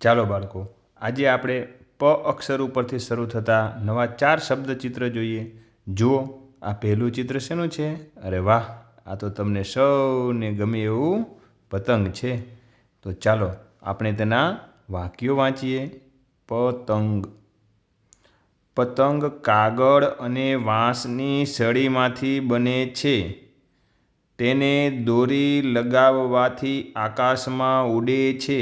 ચાલો બાળકો, આજે આપણે પ અક્ષર ઉપરથી શરૂ થતા નવા 4 શબ્દચિત્ર જોઈએ. જુઓ, આ પહેલું ચિત્ર શેનું છે? અરે વાહ, આ તો તમને સૌને ગમે એવું પતંગ છે. તો ચાલો આપણે તેના વાક્યો વાંચીએ. પતંગ. પતંગ કાગળ અને વાંસની સળીમાંથી બને છે. તેને દોરી લગાવવાથી આકાશમાં ઉડે છે.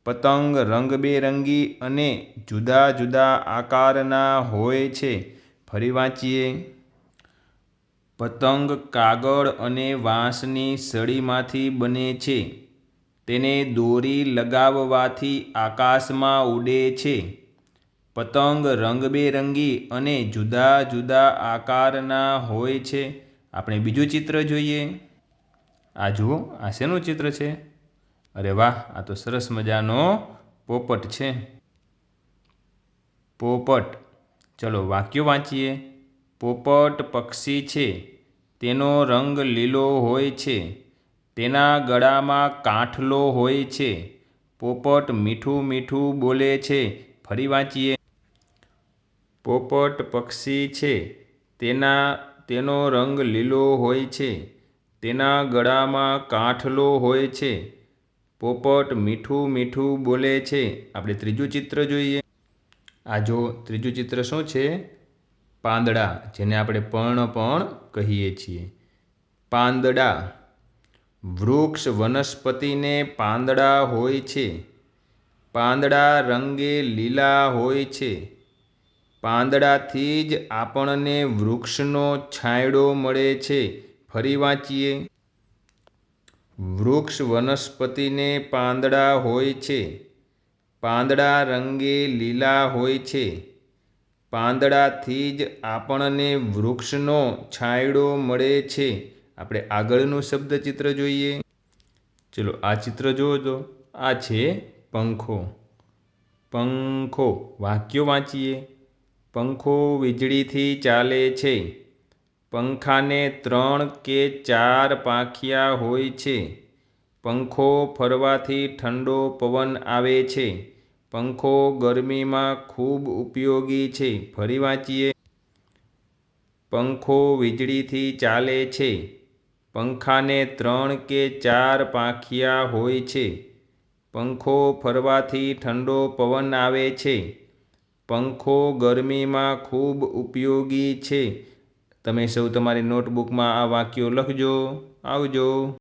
પતંગ રંગબેરંગી અને જુદા જુદા આકારના હોય છે. ફરી વાંચીએ. પતંગ કાગળ અને વાંસની સળીમાંથી બને છે. તેને દોરી લગાવવાથી આકાશમાં ઉડે છે. પતંગ રંગબેરંગી અને જુદા જુદા આકારના હોય છે. આપણે બીજું ચિત્ર જોઈએ. આ જુઓ, આ શેનું ચિત્ર છે? અરે વાહ, આ તો સરસ મજાનો પોપટ છે. પોપટ. ચલો વાક્યો વાંચીએ. પોપટ પક્ષી છે. તેનો રંગ લીલો હોય છે. તેના ગળામાં કાંઠલો હોય છે. પોપટ મીઠું મીઠું બોલે છે. ફરી વાંચીએ. પોપટ પક્ષી છે. તેનો રંગ લીલો હોય છે. તેના ગળામાં કાંઠલો હોય છે. પોપટ મીઠું મીઠું બોલે છે. આપણે ત્રીજું ચિત્ર જોઈએ. આ જો ત્રીજું ચિત્ર શું છે? પાંદડા, જેને આપણે પર્ણ પણ કહીએ છીએ. પાંદડા. વૃક્ષ વનસ્પતિને પાંદડા હોય છે. પાંદડા રંગે લીલા હોય છે. પાંદડાથી જ આપણને વૃક્ષનો છાંયડો મળે છે. ફરી વાંચીએ. વૃક્ષ વનસ્પતિને પાંદડા હોય છે. પાંદડા રંગે લીલા હોય છે. પાંદડાથી જ આપણને વૃક્ષનો છાંયડો મળે છે. આપણે આગળનું શબ્દચિત્ર જોઈએ. ચલો આ ચિત્ર જુઓ તો, આ છે પંખો. પંખો. વાક્યો વાંચીએ. પંખો વીજળીથી ચાલે છે. પંખાને 3 કે 4 પાંખિયા હોય છે. પંખો ફરવાથી ઠંડો પવન આવે છે. પંખો ગરમીમાં ખૂબ ઉપયોગી છે. ફરી વાંચીએ. પંખો વીજળીથી ચાલે છે. પંખાને 3 કે 4 પાંખિયા હોય છે. પંખો ફરવાથી ઠંડો પવન આવે છે. પંખો ગરમીમાં ખૂબ ઉપયોગી છે. તમે સૌ તમારી નોટબુકમાં આ વાક્યો લખજો. આવજો.